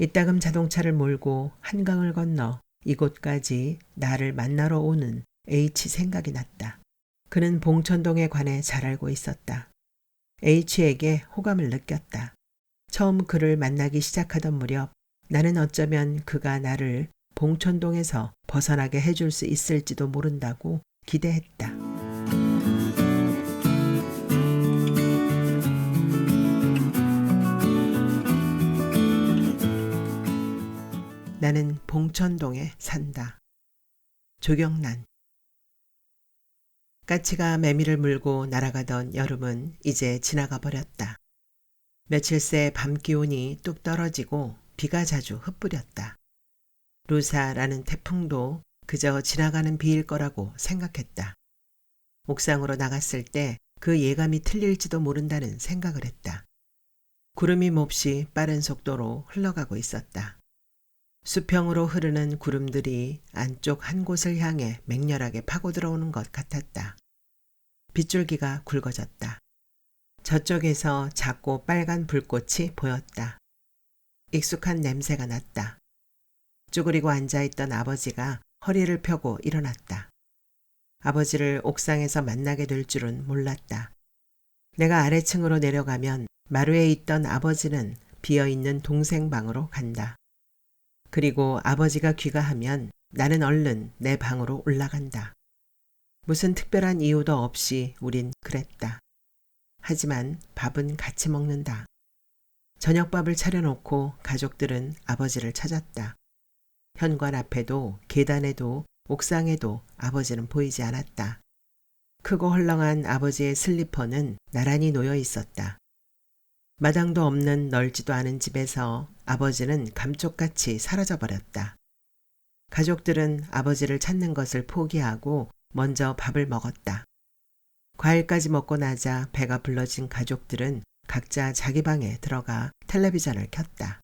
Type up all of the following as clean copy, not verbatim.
이따금 자동차를 몰고 한강을 건너 이곳까지 나를 만나러 오는 H 생각이 났다. 그는 봉천동에 관해 잘 알고 있었다. H에게 호감을 느꼈다. 처음 그를 만나기 시작하던 무렵 나는 어쩌면 그가 나를 봉천동에서 벗어나게 해줄 수 있을지도 모른다고 기대했다. 나는 봉천동에 산다. 조경란. 까치가 매미를 물고 날아가던 여름은 이제 지나가 버렸다. 며칠 새 밤 기온이 뚝 떨어지고 비가 자주 흩뿌렸다. 루사라는 태풍도 그저 지나가는 비일 거라고 생각했다. 옥상으로 나갔을 때 그 예감이 틀릴지도 모른다는 생각을 했다. 구름이 몹시 빠른 속도로 흘러가고 있었다. 수평으로 흐르는 구름들이 안쪽 한 곳을 향해 맹렬하게 파고 들어오는 것 같았다. 빗줄기가 굵어졌다. 저쪽에서 작고 빨간 불꽃이 보였다. 익숙한 냄새가 났다. 쭈그리고 앉아있던 아버지가 허리를 펴고 일어났다. 아버지를 옥상에서 만나게 될 줄은 몰랐다. 내가 아래층으로 내려가면 마루에 있던 아버지는 비어있는 동생 방으로 간다. 그리고 아버지가 귀가하면 나는 얼른 내 방으로 올라간다. 무슨 특별한 이유도 없이 우린 그랬다. 하지만 밥은 같이 먹는다. 저녁밥을 차려놓고 가족들은 아버지를 찾았다. 현관 앞에도 계단에도 옥상에도 아버지는 보이지 않았다. 크고 헐렁한 아버지의 슬리퍼는 나란히 놓여 있었다. 마당도 없는 넓지도 않은 집에서 아버지는 감쪽같이 사라져버렸다. 가족들은 아버지를 찾는 것을 포기하고 먼저 밥을 먹었다. 과일까지 먹고 나자 배가 불러진 가족들은 각자 자기 방에 들어가 텔레비전을 켰다.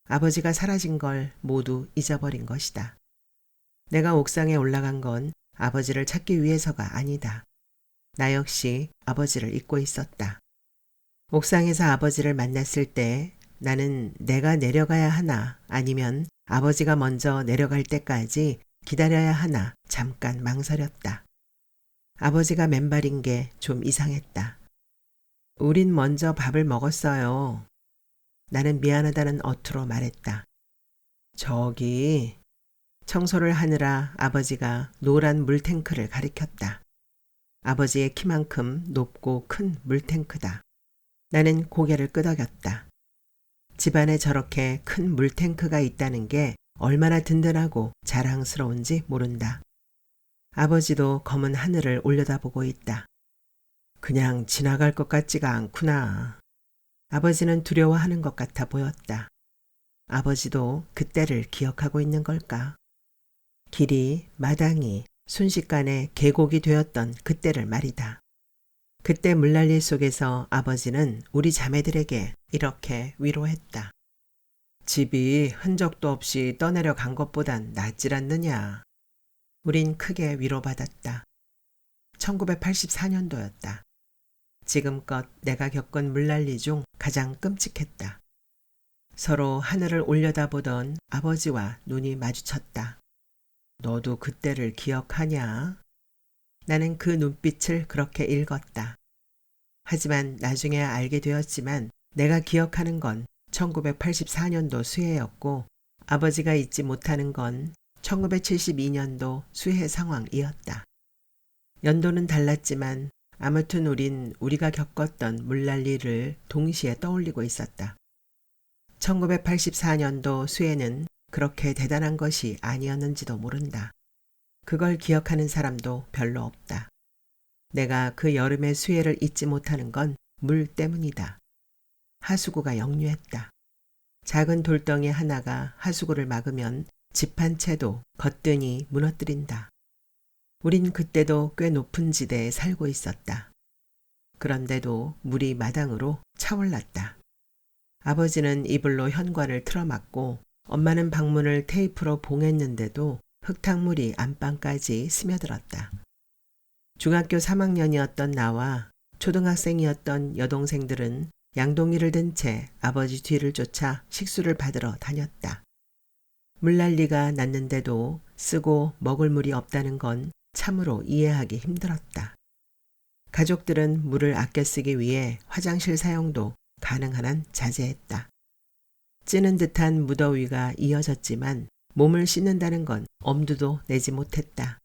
아버지가 사라진 걸 모두 잊어버린 것이다. 내가 옥상에 올라간 건 아버지를 찾기 위해서가 아니다. 나 역시 아버지를 잊고 있었다. 옥상에서 아버지를 만났을 때 나는 내가 내려가야 하나 아니면 아버지가 먼저 내려갈 때까지 기다려야 하나 잠깐 망설였다. 아버지가 맨발인 게 좀 이상했다. 우린 먼저 밥을 먹었어요. 나는 미안하다는 어투로 말했다. 저기... 청소를 하느라 아버지가 노란 물탱크를 가리켰다. 아버지의 키만큼 높고 큰 물탱크다. 나는 고개를 끄덕였다. 집안에 저렇게 큰 물탱크가 있다는 게 얼마나 든든하고 자랑스러운지 모른다. 아버지도 검은 하늘을 올려다보고 있다. 그냥 지나갈 것 같지가 않구나. 아버지는 두려워하는 것 같아 보였다. 아버지도 그때를 기억하고 있는 걸까? 길이, 마당이 순식간에 계곡이 되었던 그때를 말이다. 그때 물난리 속에서 아버지는 우리 자매들에게 이렇게 위로했다. 집이 흔적도 없이 떠내려 간 것보단 낫질 않느냐. 우린 크게 위로받았다. 1984년도였다. 지금껏 내가 겪은 물난리 중 가장 끔찍했다. 서로 하늘을 올려다보던 아버지와 눈이 마주쳤다. 너도 그때를 기억하냐? 나는 그 눈빛을 그렇게 읽었다. 하지만 나중에 알게 되었지만 내가 기억하는 건 1984년도 수해였고 아버지가 잊지 못하는 건 1972년도 수해 상황이었다. 연도는 달랐지만 아무튼 우린 우리가 겪었던 물난리를 동시에 떠올리고 있었다. 1984년도 수해는 그렇게 대단한 것이 아니었는지도 모른다. 그걸 기억하는 사람도 별로 없다. 내가 그 여름의 수해를 잊지 못하는 건 물 때문이다. 하수구가 역류했다. 작은 돌덩이 하나가 하수구를 막으면 집 한 채도 거뜬히 무너뜨린다. 우린 그때도 꽤 높은 지대에 살고 있었다. 그런데도 물이 마당으로 차올랐다. 아버지는 이불로 현관을 틀어막고 엄마는 방문을 테이프로 봉했는데도 흙탕물이 안방까지 스며들었다. 중학교 3학년이었던 나와 초등학생이었던 여동생들은 양동이를 든 채 아버지 뒤를 쫓아 식수를 받으러 다녔다. 물난리가 났는데도 쓰고 먹을 물이 없다는 건 참으로 이해하기 힘들었다. 가족들은 물을 아껴 쓰기 위해 화장실 사용도 가능한 한 자제했다. 찌는 듯한 무더위가 이어졌지만 몸을 씻는다는 건 엄두도 내지 못했다.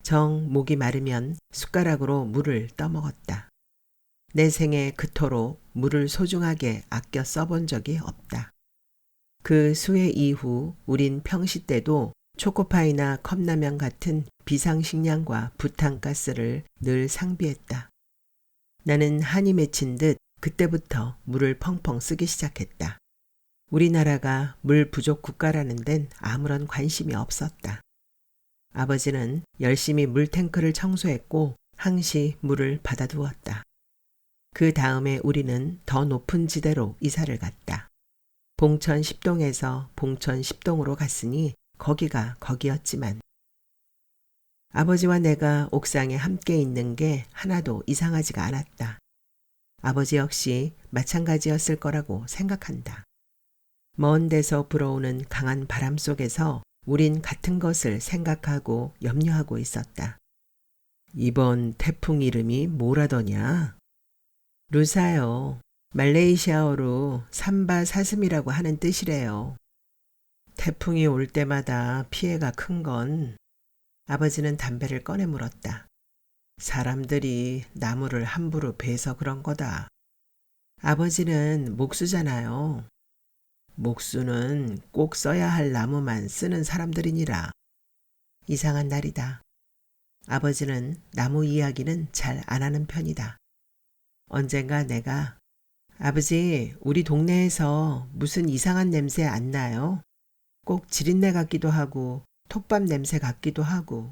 정 목이 마르면 숟가락으로 물을 떠먹었다. 내 생에 그토록 물을 소중하게 아껴 써본 적이 없다. 그 수해 이후 우린 평시 때도 초코파이나 컵라면 같은 비상식량과 부탄가스를 늘 상비했다. 나는 한이 맺힌 듯 그때부터 물을 펑펑 쓰기 시작했다. 우리나라가 물 부족 국가라는 데는 아무런 관심이 없었다. 아버지는 열심히 물탱크를 청소했고 항시 물을 받아두었다. 그 다음에 우리는 더 높은 지대로 이사를 갔다. 봉천 10동에서 봉천 10동으로 갔으니 거기가 거기였지만 아버지와 내가 옥상에 함께 있는 게 하나도 이상하지가 않았다. 아버지 역시 마찬가지였을 거라고 생각한다. 먼 데서 불어오는 강한 바람 속에서 우린 같은 것을 생각하고 염려하고 있었다. 이번 태풍 이름이 뭐라더냐? 루사요. 말레이시아어로 삼바사슴이라고 하는 뜻이래요. 태풍이 올 때마다 피해가 큰 건 아버지는 담배를 꺼내 물었다. 사람들이 나무를 함부로 베서 그런 거다. 아버지는 목수잖아요. 목수는 꼭 써야 할 나무만 쓰는 사람들이니라. 이상한 날이다. 아버지는 나무 이야기는 잘 안 하는 편이다. 언젠가 내가 아버지, 우리 동네에서 무슨 이상한 냄새 안 나요? 꼭 지린내 같기도 하고 톱밥 냄새 같기도 하고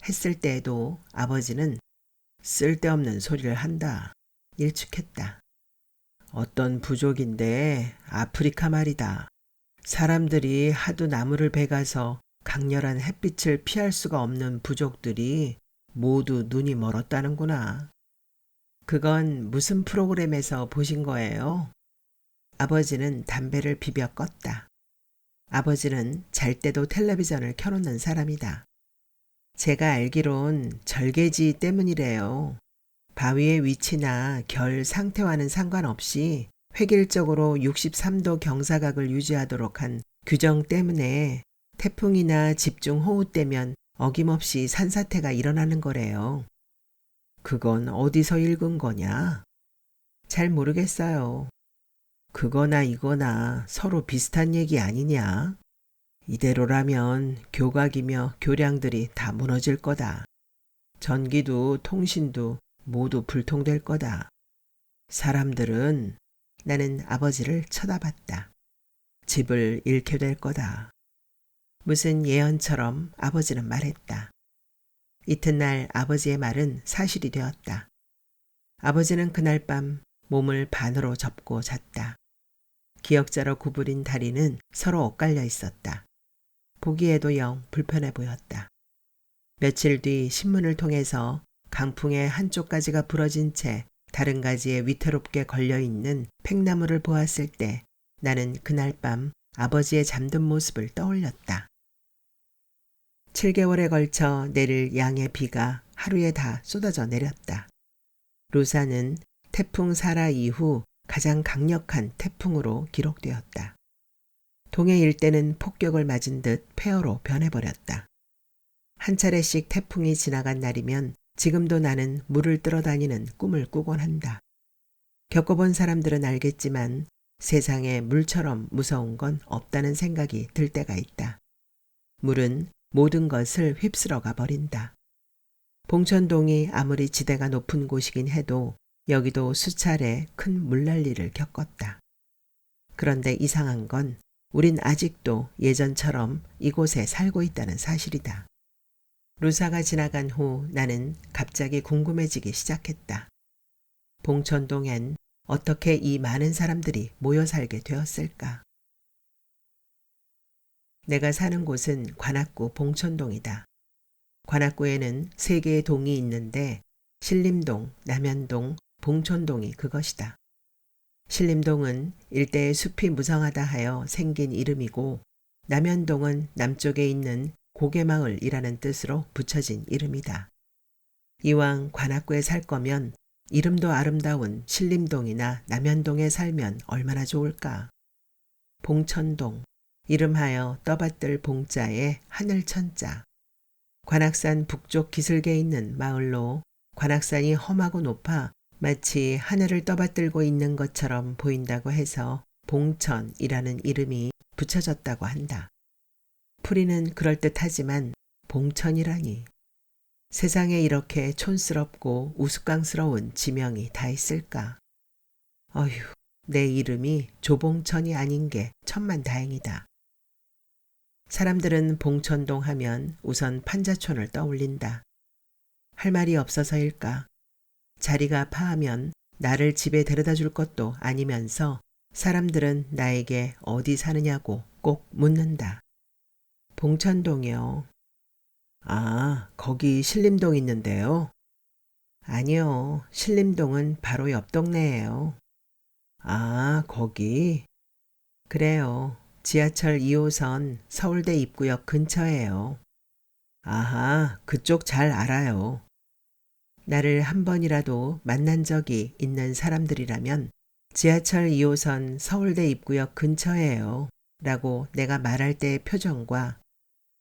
했을 때에도 아버지는 쓸데없는 소리를 한다. 일축했다. 어떤 부족인데 아프리카 말이다. 사람들이 하도 나무를 베가서 강렬한 햇빛을 피할 수가 없는 부족들이 모두 눈이 멀었다는구나. 그건 무슨 프로그램에서 보신 거예요? 아버지는 담배를 비벼 껐다. 아버지는 잘 때도 텔레비전을 켜놓는 사람이다. 제가 알기론 절개지 때문이래요. 바위의 위치나 결 상태와는 상관없이 획일적으로 63도 경사각을 유지하도록 한 규정 때문에 태풍이나 집중호우 때면 어김없이 산사태가 일어나는 거래요. 그건 어디서 읽은 거냐? 잘 모르겠어요. 그거나 이거나 서로 비슷한 얘기 아니냐? 이대로라면 교각이며 교량들이 다 무너질 거다. 전기도 통신도 모두 불통될 거다. 사람들은 나는 아버지를 쳐다봤다. 집을 잃게 될 거다. 무슨 예언처럼 아버지는 말했다. 이튿날 아버지의 말은 사실이 되었다. 아버지는 그날 밤 몸을 반으로 접고 잤다. 기역자로 구부린 다리는 서로 엇갈려 있었다. 보기에도 영 불편해 보였다. 며칠 뒤 신문을 통해서 강풍의 한쪽 가지가 부러진 채 다른 가지에 위태롭게 걸려있는 팽나무를 보았을 때 나는 그날 밤 아버지의 잠든 모습을 떠올렸다. 7개월에 걸쳐 내릴 양의 비가 하루에 다 쏟아져 내렸다. 루사는 태풍 사라 이후 가장 강력한 태풍으로 기록되었다. 동해 일대는 폭격을 맞은 듯 폐허로 변해버렸다. 한 차례씩 태풍이 지나간 날이면 지금도 나는 물을 뜨러다니는 꿈을 꾸곤 한다. 겪어본 사람들은 알겠지만 세상에 물처럼 무서운 건 없다는 생각이 들 때가 있다. 물은 모든 것을 휩쓸어가 버린다. 봉천동이 아무리 지대가 높은 곳이긴 해도 여기도 수차례 큰 물난리를 겪었다. 그런데 이상한 건 우린 아직도 예전처럼 이곳에 살고 있다는 사실이다. 루사가 지나간 후 나는 갑자기 궁금해지기 시작했다. 봉천동엔 어떻게 이 많은 사람들이 모여 살게 되었을까? 내가 사는 곳은 관악구 봉천동이다. 관악구에는 3개의 동이 있는데 신림동, 남현동, 봉천동이 그것이다. 신림동은 일대의 숲이 무성하다 하여 생긴 이름이고 남현동은 남쪽에 있는 고개마을이라는 뜻으로 붙여진 이름이다. 이왕 관악구에 살 거면 이름도 아름다운 신림동이나 남현동에 살면 얼마나 좋을까. 봉천동, 이름하여 떠받들 봉자에 하늘천자. 관악산 북쪽 기슭에 있는 마을로 관악산이 험하고 높아 마치 하늘을 떠받들고 있는 것처럼 보인다고 해서 봉천이라는 이름이 붙여졌다고 한다. 풀이는 그럴듯하지만 봉천이라니. 세상에 이렇게 촌스럽고 우스꽝스러운 지명이 다 있을까. 어휴, 내 이름이 조봉천이 아닌 게 천만다행이다. 사람들은 봉천동 하면 우선 판자촌을 떠올린다. 할 말이 없어서일까. 자리가 파하면 나를 집에 데려다 줄 것도 아니면서 사람들은 나에게 어디 사느냐고 꼭 묻는다. 봉천동이요. 아, 거기 신림동 있는데요. 아니요, 신림동은 바로 옆 동네예요. 아, 거기? 그래요. 지하철 2호선 서울대 입구역 근처예요. 아하, 그쪽 잘 알아요. 나를 한 번이라도 만난 적이 있는 사람들이라면 지하철 2호선 서울대 입구역 근처예요. 라고 내가 말할 때의 표정과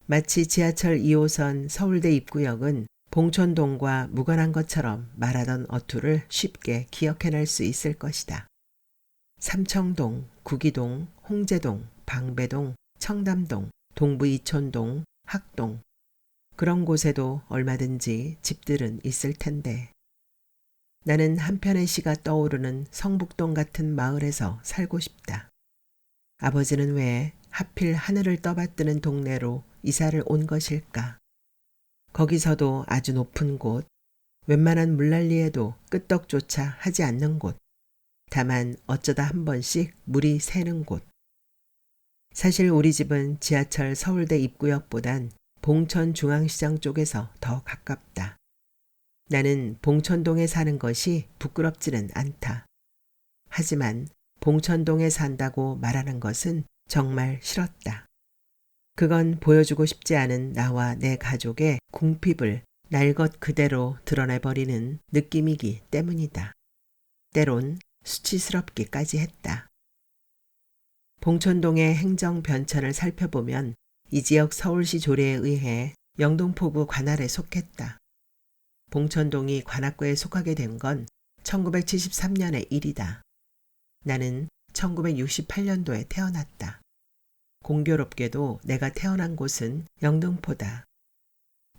마치 지하철 2호선 서울대 입구역은 봉천동과 무관한 것처럼 말하던 어투를 쉽게 기억해낼 수 있을 것이다. 삼청동, 구기동, 홍제동, 방배동, 청담동, 동부이촌동, 학동 그런 곳에도 얼마든지 집들은 있을 텐데 나는 한편의 시가 떠오르는 성북동 같은 마을에서 살고 싶다. 아버지는 왜 하필 하늘을 떠받드는 동네로 이사를 온 것일까? 거기서도 아주 높은 곳, 웬만한 물난리에도 끄떡조차 하지 않는 곳, 다만 어쩌다 한 번씩 물이 새는 곳. 사실 우리 집은 지하철 서울대 입구역보단 봉천 중앙시장 쪽에서 더 가깝다. 나는 봉천동에 사는 것이 부끄럽지는 않다. 하지만 봉천동에 산다고 말하는 것은 정말 싫었다. 그건 보여주고 싶지 않은 나와 내 가족의 궁핍을 날 것 그대로 드러내버리는 느낌이기 때문이다. 때론 수치스럽기까지 했다. 봉천동의 행정 변천을 살펴보면 이 지역 서울시 조례에 의해 영등포구 관할에 속했다. 봉천동이 관악구에 속하게 된 건 1973년의 일이다. 나는 1968년도에 태어났다. 공교롭게도 내가 태어난 곳은 영등포다.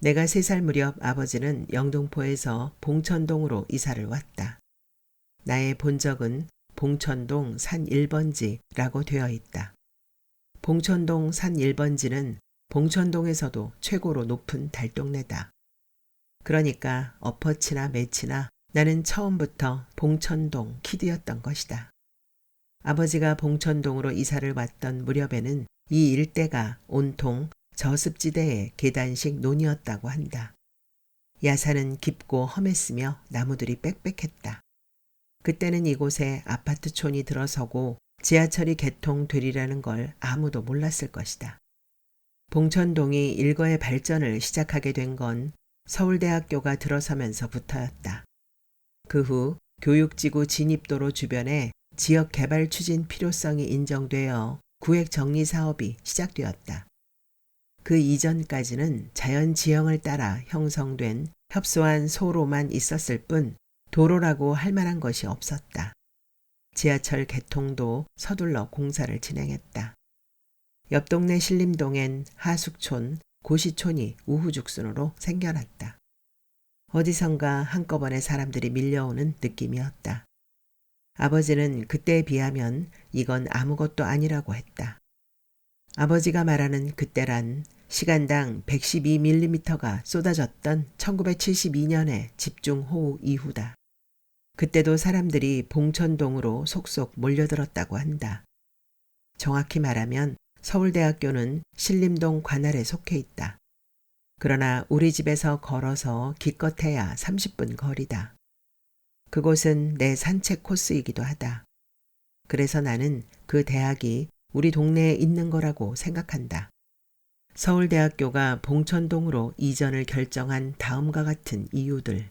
내가 3살 무렵 아버지는 영등포에서 봉천동으로 이사를 왔다. 나의 본적은 봉천동 산 1번지라고 되어 있다. 봉천동 산 1번지는 봉천동에서도 최고로 높은 달동네다. 그러니까 엎어치나 매치나 나는 처음부터 봉천동 키드였던 것이다. 아버지가 봉천동으로 이사를 왔던 무렵에는 이 일대가 온통 저습지대의 계단식 논이었다고 한다. 야산은 깊고 험했으며 나무들이 빽빽했다. 그때는 이곳에 아파트촌이 들어서고 지하철이 개통되리라는 걸 아무도 몰랐을 것이다. 봉천동이 일거의 발전을 시작하게 된 건 서울대학교가 들어서면서부터였다. 그 후 교육지구 진입도로 주변에 지역개발 추진 필요성이 인정되어 구획정리 사업이 시작되었다. 그 이전까지는 자연지형을 따라 형성된 협소한 소로만 있었을 뿐 도로라고 할 만한 것이 없었다. 지하철 개통도 서둘러 공사를 진행했다. 옆 동네 신림동엔 하숙촌, 고시촌이 우후죽순으로 생겨났다. 어디선가 한꺼번에 사람들이 밀려오는 느낌이었다. 아버지는 그때에 비하면 이건 아무것도 아니라고 했다. 아버지가 말하는 그때란 시간당 112mm가 쏟아졌던 1972년의 집중호우 이후다. 그때도 사람들이 봉천동으로 속속 몰려들었다고 한다. 정확히 말하면 서울대학교는 신림동 관할에 속해 있다. 그러나 우리 집에서 걸어서 기껏해야 30분 거리다. 그곳은 내 산책 코스이기도 하다. 그래서 나는 그 대학이 우리 동네에 있는 거라고 생각한다. 서울대학교가 봉천동으로 이전을 결정한 다음과 같은 이유들.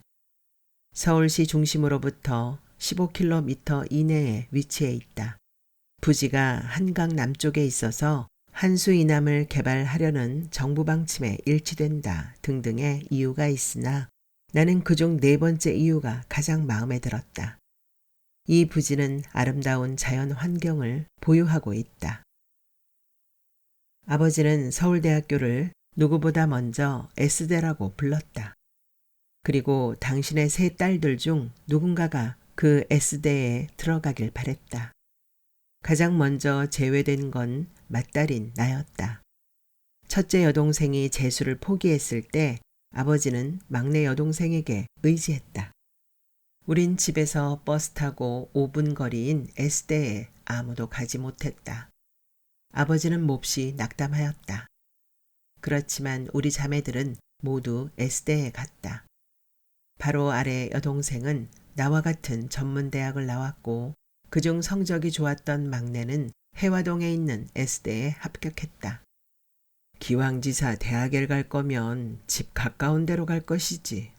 서울시 중심으로부터 15km 이내에 위치해 있다. 부지가 한강 남쪽에 있어서 한수 이남을 개발하려는 정부 방침에 일치된다 등등의 이유가 있으나 나는 그중 네 번째 이유가 가장 마음에 들었다. 이 부지는 아름다운 자연 환경을 보유하고 있다. 아버지는 서울대학교를 누구보다 먼저 S대라고 불렀다. 그리고 당신의 세 딸들 중 누군가가 그 S대에 들어가길 바랬다. 가장 먼저 제외된 건 맏딸인 나였다. 첫째 여동생이 재수를 포기했을 때 아버지는 막내 여동생에게 의지했다. 우린 집에서 버스 타고 5분 거리인 S대에 아무도 가지 못했다. 아버지는 몹시 낙담하였다. 그렇지만 우리 자매들은 모두 S대에 갔다. 바로 아래 여동생은 나와 같은 전문대학을 나왔고 그중 성적이 좋았던 막내는 해화동에 있는 S대에 합격했다. 기왕지사 대학에 갈 거면 집 가까운 데로 갈 것이지.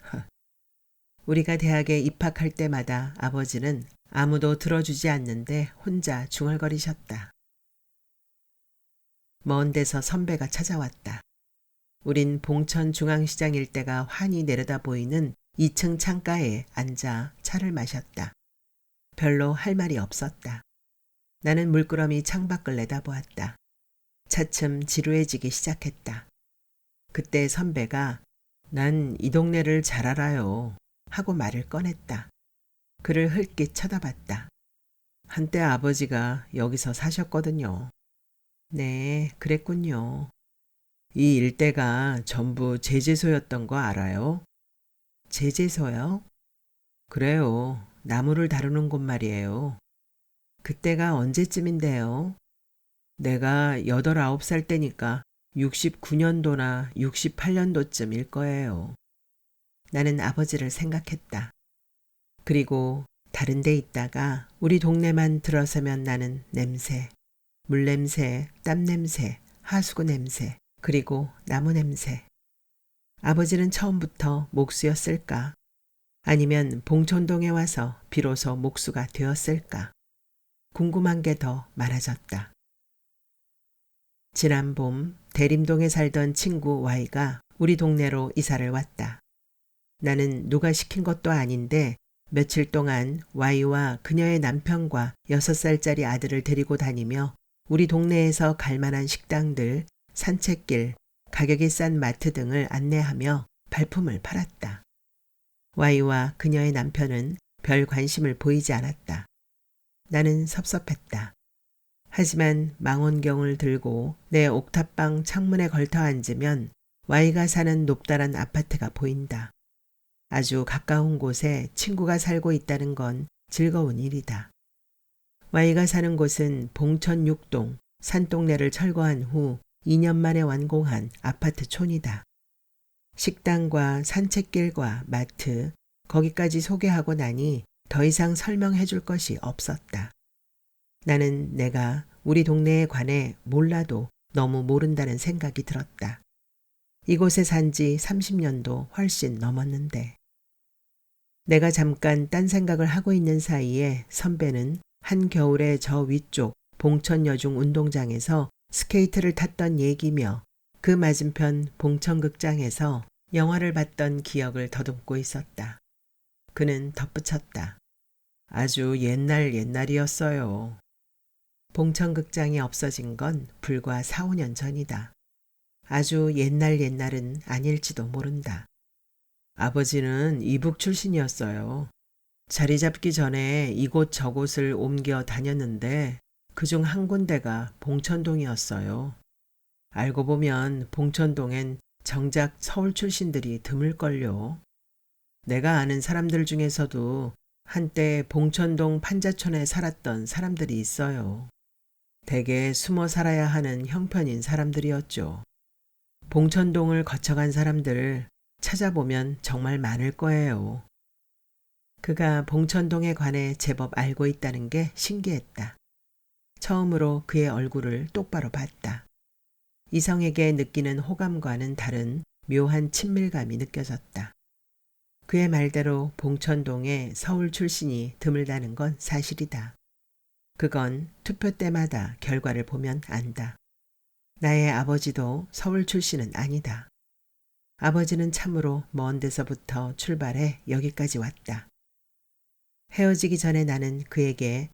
우리가 대학에 입학할 때마다 아버지는 아무도 들어주지 않는데 혼자 중얼거리셨다. 먼 데서 선배가 찾아왔다. 우린 봉천중앙시장 일대가 환히 내려다 보이는 2층 창가에 앉아 차를 마셨다. 별로 할 말이 없었다. 나는 물끄러미 창밖을 내다보았다. 차츰 지루해지기 시작했다. 그때 선배가 난 이 동네를 잘 알아요 하고 말을 꺼냈다. 그를 흘낏 쳐다봤다. 한때 아버지가 여기서 사셨거든요. 네, 그랬군요. 이 일대가 전부 제재소였던 거 알아요? 제재소요? 그래요. 나무를 다루는 곳 말이에요. 그때가 언제쯤인데요? 내가 8, 9살 때니까 69년도나 68년도쯤일 거예요. 나는 아버지를 생각했다. 그리고 다른 데 있다가 우리 동네만 들어서면 나는 냄새, 물냄새, 땀냄새, 하수구 냄새, 그리고 나무 냄새. 아버지는 처음부터 목수였을까? 아니면 봉천동에 와서 비로소 목수가 되었을까? 궁금한 게 더 많아졌다. 지난 봄 대림동에 살던 친구 Y가 우리 동네로 이사를 왔다. 나는 누가 시킨 것도 아닌데 며칠 동안 Y와 그녀의 남편과 6살짜리 아들을 데리고 다니며 우리 동네에서 갈 만한 식당들, 산책길, 가격이 싼 마트 등을 안내하며 발품을 팔았다. Y와 그녀의 남편은 별 관심을 보이지 않았다. 나는 섭섭했다. 하지만 망원경을 들고 내 옥탑방 창문에 걸터 앉으면 Y가 사는 높다란 아파트가 보인다. 아주 가까운 곳에 친구가 살고 있다는 건 즐거운 일이다. Y가 사는 곳은 봉천 6동 산동네를 철거한 후 2년 만에 완공한 아파트촌이다. 식당과 산책길과 마트, 거기까지 소개하고 나니 더 이상 설명해 줄 것이 없었다. 나는 내가 우리 동네에 관해 몰라도 너무 모른다는 생각이 들었다. 이곳에 산 지 30년도 훨씬 넘었는데. 내가 잠깐 딴 생각을 하고 있는 사이에 선배는 한겨울에 저 위쪽 봉천여중 운동장에서 스케이트를 탔던 얘기며 그 맞은편 봉천극장에서 영화를 봤던 기억을 더듬고 있었다. 그는 덧붙였다. 아주 옛날이었어요. 봉천극장이 없어진 건 불과 4, 5년 전이다. 아주 옛날은 아닐지도 모른다. 아버지는 이북 출신이었어요. 자리 잡기 전에 이곳 저곳을 옮겨 다녔는데 그중 한 군데가 봉천동이었어요. 알고 보면 봉천동엔 정작 서울 출신들이 드물걸요. 내가 아는 사람들 중에서도 한때 봉천동 판자촌에 살았던 사람들이 있어요. 대개 숨어 살아야 하는 형편인 사람들이었죠. 봉천동을 거쳐간 사람들 찾아보면 정말 많을 거예요. 그가 봉천동에 관해 제법 알고 있다는 게 신기했다. 처음으로 그의 얼굴을 똑바로 봤다. 이성에게 느끼는 호감과는 다른 묘한 친밀감이 느껴졌다. 그의 말대로 봉천동에 서울 출신이 드물다는 건 사실이다. 그건 투표 때마다 결과를 보면 안다. 나의 아버지도 서울 출신은 아니다. 아버지는 참으로 먼 데서부터 출발해 여기까지 왔다. 헤어지기 전에 나는 그에게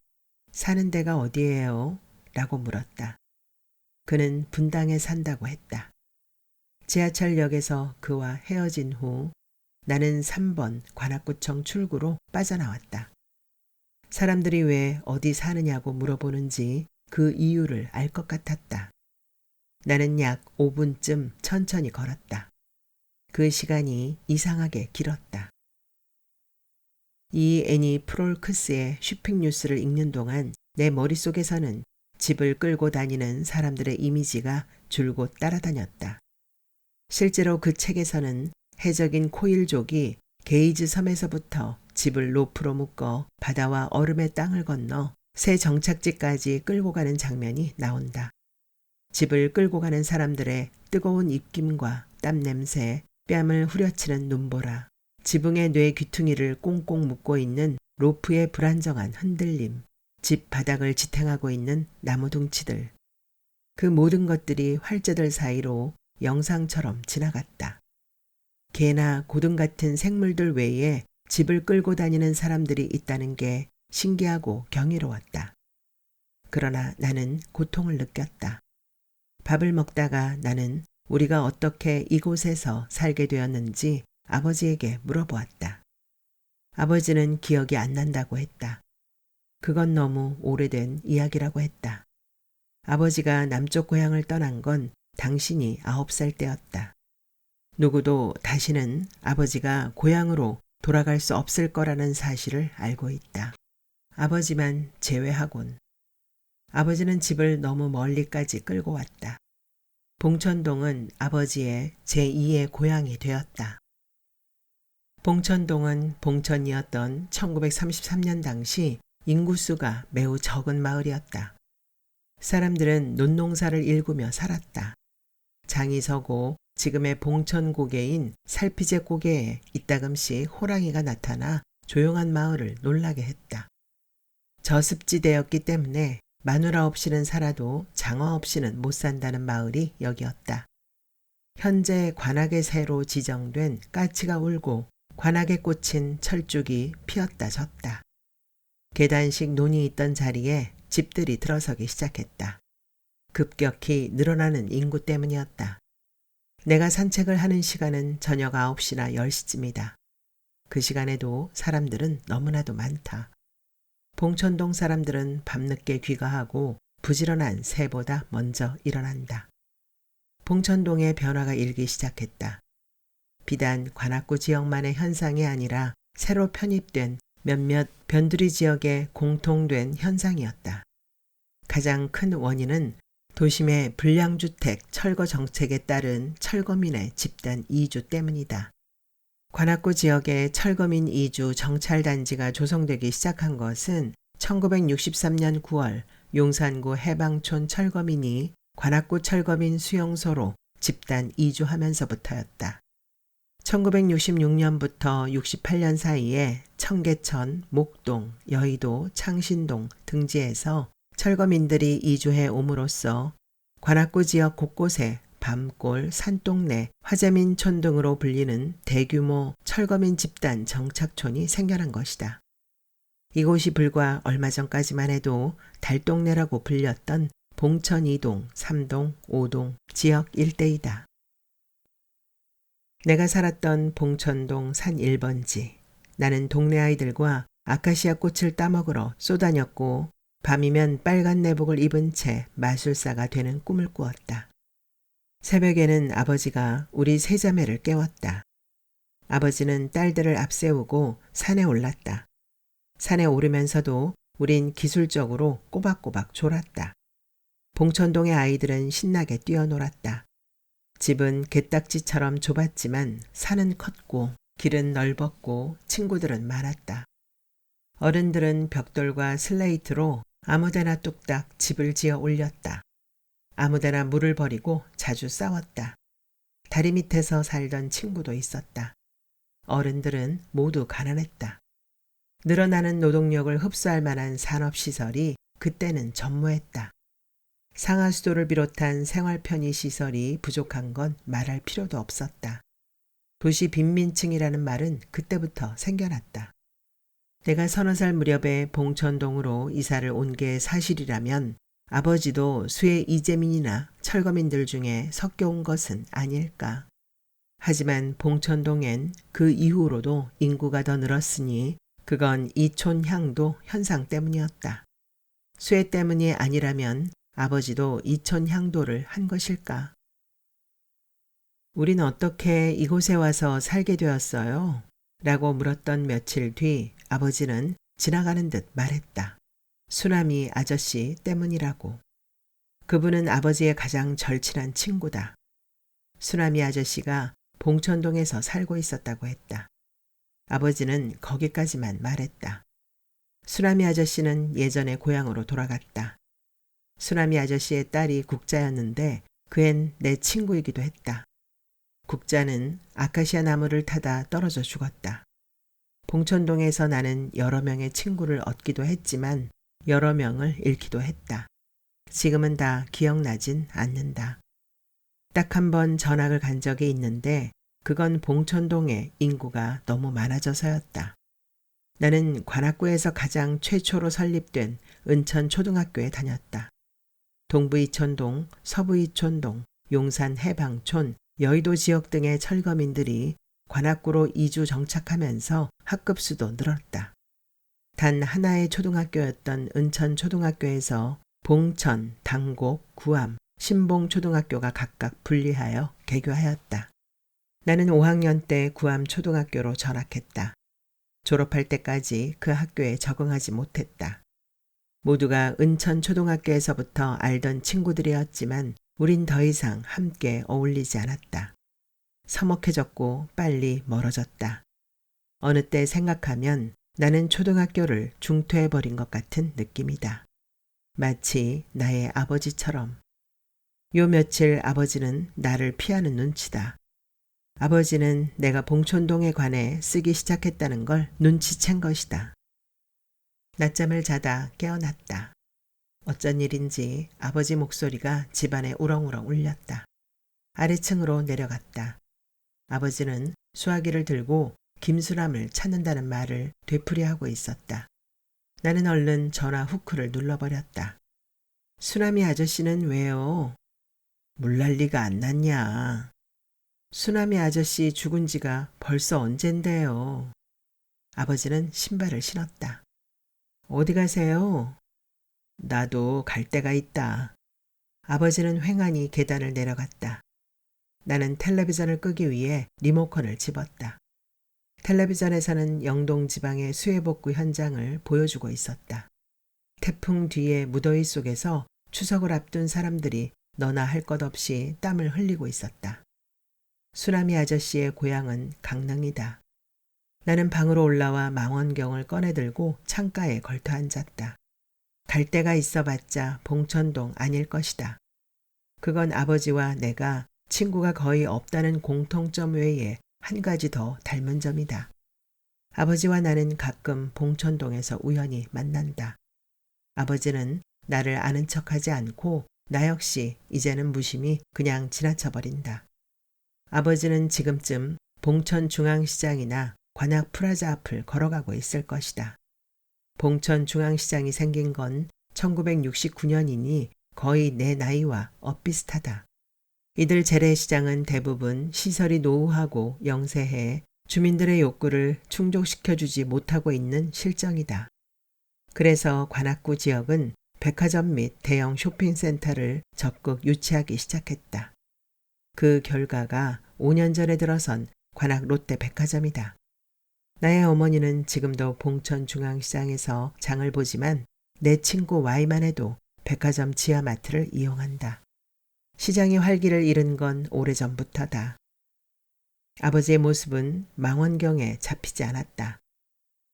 사는 데가 어디예요? 라고 물었다. 그는 분당에 산다고 했다. 지하철역에서 그와 헤어진 후 나는 3번 관악구청 출구로 빠져나왔다. 사람들이 왜 어디 사느냐고 물어보는지 그 이유를 알 것 같았다. 나는 약 5분쯤 천천히 걸었다. 그 시간이 이상하게 길었다. 이 애니 프롤크스의 쇼핑뉴스를 읽는 동안 내 머릿속에서는 집을 끌고 다니는 사람들의 이미지가 줄곧 따라다녔다. 실제로 그 책에서는 해적인 코일족이 게이즈 섬에서부터 집을 로프로 묶어 바다와 얼음의 땅을 건너 새 정착지까지 끌고 가는 장면이 나온다. 집을 끌고 가는 사람들의 뜨거운 입김과 땀 냄새, 뺨을 후려치는 눈보라, 지붕의 뇌 귀퉁이를 꽁꽁 묶고 있는 로프의 불안정한 흔들림, 집 바닥을 지탱하고 있는 나무 둥치들. 그 모든 것들이 활자들 사이로 영상처럼 지나갔다. 개나 고등 같은 생물들 외에 집을 끌고 다니는 사람들이 있다는 게 신기하고 경이로웠다. 그러나 나는 고통을 느꼈다. 밥을 먹다가 나는 우리가 어떻게 이곳에서 살게 되었는지 아버지에게 물어보았다. 아버지는 기억이 안 난다고 했다. 그건 너무 오래된 이야기라고 했다. 아버지가 남쪽 고향을 떠난 건 당신이 9살 때였다. 누구도 다시는 아버지가 고향으로 돌아갈 수 없을 거라는 사실을 알고 있다. 아버지만 제외하곤. 아버지는 집을 너무 멀리까지 끌고 왔다. 봉천동은 아버지의 제2의 고향이 되었다. 봉천동은 봉천이었던 1933년 당시 인구수가 매우 적은 마을이었다. 사람들은 논농사를 일구며 살았다. 장이 서고 지금의 봉천고개인 살피제 고개에 이따금씩 호랑이가 나타나 조용한 마을을 놀라게 했다. 저습지대였기 때문에 마누라 없이는 살아도 장어 없이는 못 산다는 마을이 여기였다. 현재 관악의 새로 지정된 까치가 울고 관악에 꽂힌 철쭉이 피었다 졌다. 계단식 논이 있던 자리에 집들이 들어서기 시작했다. 급격히 늘어나는 인구 때문이었다. 내가 산책을 하는 시간은 저녁 9시나 10시쯤이다. 그 시간에도 사람들은 너무나도 많다. 봉천동 사람들은 밤늦게 귀가하고 부지런한 새보다 먼저 일어난다. 봉천동의 변화가 일기 시작했다. 비단 관악구 지역만의 현상이 아니라 새로 편입된 몇몇 변두리 지역의 공통된 현상이었다. 가장 큰 원인은 도심의 불량주택 철거 정책에 따른 철거민의 집단 이주 때문이다. 관악구 지역의 철거민 이주 정찰단지가 조성되기 시작한 것은 1963년 9월 용산구 해방촌 철거민이 관악구 철거민 수용소로 집단 이주하면서부터였다. 1966년부터 68년 사이에 청계천, 목동, 여의도, 창신동 등지에서 철거민들이 이주해 옴으로써 관악구 지역 곳곳에 밤골, 산동네, 화재민촌 등으로 불리는 대규모 철거민 집단 정착촌이 생겨난 것이다. 이곳이 불과 얼마 전까지만 해도 달동네라고 불렸던 봉천 2동, 3동, 5동 지역 일대이다. 내가 살았던 봉천동 산 1번지. 나는 동네 아이들과 아카시아 꽃을 따먹으러 쏘다녔고 밤이면 빨간 내복을 입은 채 마술사가 되는 꿈을 꾸었다. 새벽에는 아버지가 우리 세 자매를 깨웠다. 아버지는 딸들을 앞세우고 산에 올랐다. 산에 오르면서도 우린 기술적으로 꼬박꼬박 졸았다. 봉천동의 아이들은 신나게 뛰어놀았다. 집은 개딱지처럼 좁았지만 산은 컸고 길은 넓었고 친구들은 많았다. 어른들은 벽돌과 슬레이트로 아무데나 뚝딱 집을 지어 올렸다. 아무데나 물을 버리고 자주 싸웠다. 다리 밑에서 살던 친구도 있었다. 어른들은 모두 가난했다. 늘어나는 노동력을 흡수할 만한 산업시설이 그때는 전무했다. 상하수도를 비롯한 생활 편의 시설이 부족한 건 말할 필요도 없었다. 도시 빈민층이라는 말은 그때부터 생겨났다. 내가 서너 살 무렵에 봉천동으로 이사를 온 게 사실이라면 아버지도 수해 이재민이나 철거민들 중에 섞여 온 것은 아닐까. 하지만 봉천동엔 그 이후로도 인구가 더 늘었으니 그건 이촌향도 현상 때문이었다. 수해 때문이 아니라면 아버지도 이촌향도를 한 것일까? 우린 어떻게 이곳에 와서 살게 되었어요? 라고 물었던 며칠 뒤 아버지는 지나가는 듯 말했다. 수남이 아저씨 때문이라고. 그분은 아버지의 가장 절친한 친구다. 수남이 아저씨가 봉천동에서 살고 있었다고 했다. 아버지는 거기까지만 말했다. 수남이 아저씨는 예전에 고향으로 돌아갔다. 수남이 아저씨의 딸이 국자였는데 그앤 내 친구이기도 했다. 국자는 아카시아 나무를 타다 떨어져 죽었다. 봉천동에서 나는 여러 명의 친구를 얻기도 했지만 여러 명을 잃기도 했다. 지금은 다 기억나진 않는다. 딱 한 번 전학을 간 적이 있는데 그건 봉천동에 인구가 너무 많아져서였다. 나는 관악구에서 가장 최초로 설립된 은천초등학교에 다녔다. 동부이촌동, 서부이촌동, 용산해방촌, 여의도 지역 등의 철거민들이 관악구로 이주 정착하면서 학급 수도 늘었다. 단 하나의 초등학교였던 은천초등학교에서 봉천, 당곡, 구암, 신봉초등학교가 각각 분리하여 개교하였다. 나는 5학년 때 구암초등학교로 전학했다. 졸업할 때까지 그 학교에 적응하지 못했다. 모두가 은천초등학교에서부터 알던 친구들이었지만 우린 더 이상 함께 어울리지 않았다. 서먹해졌고 빨리 멀어졌다. 어느 때 생각하면 나는 초등학교를 중퇴해버린 것 같은 느낌이다. 마치 나의 아버지처럼. 요 며칠 아버지는 나를 피하는 눈치다. 아버지는 내가 봉천동에 관해 쓰기 시작했다는 걸 눈치챈 것이다. 낮잠을 자다 깨어났다. 어쩐 일인지 아버지 목소리가 집안에 우렁우렁 울렸다. 아래층으로 내려갔다. 아버지는 수화기를 들고 김수남을 찾는다는 말을 되풀이하고 있었다. 나는 얼른 전화 후크를 눌러버렸다. 수남이 아저씨는 왜요? 물난리가 안 났냐. 수남이 아저씨 죽은 지가 벌써 언젠데요. 아버지는 신발을 신었다. 어디 가세요? 나도 갈 데가 있다. 아버지는 횡하니 계단을 내려갔다. 나는 텔레비전을 끄기 위해 리모컨을 집었다. 텔레비전에서는 영동 지방의 수해복구 현장을 보여주고 있었다. 태풍 뒤의 무더위 속에서 추석을 앞둔 사람들이 너나 할 것 없이 땀을 흘리고 있었다. 수남이 아저씨의 고향은 강릉이다. 나는 방으로 올라와 망원경을 꺼내들고 창가에 걸터 앉았다. 갈 데가 있어봤자 봉천동 아닐 것이다. 그건 아버지와 내가 친구가 거의 없다는 공통점 외에 한 가지 더 닮은 점이다. 아버지와 나는 가끔 봉천동에서 우연히 만난다. 아버지는 나를 아는 척하지 않고 나 역시 이제는 무심히 그냥 지나쳐버린다. 아버지는 지금쯤 봉천중앙시장이나 관악 프라자 앞을 걸어가고 있을 것이다. 봉천중앙시장이 생긴 건 1969년이니 거의 내 나이와 엇비슷하다. 이들 재래시장은 대부분 시설이 노후하고 영세해 주민들의 욕구를 충족시켜주지 못하고 있는 실정이다. 그래서 관악구 지역은 백화점 및 대형 쇼핑센터를 적극 유치하기 시작했다. 그 결과가 5년 전에 들어선 관악 롯데백화점이다. 나의 어머니는 지금도 봉천중앙시장에서 장을 보지만 내 친구 Y만 해도 백화점 지하마트를 이용한다. 시장이 활기를 잃은 건 오래전부터다. 아버지의 모습은 망원경에 잡히지 않았다.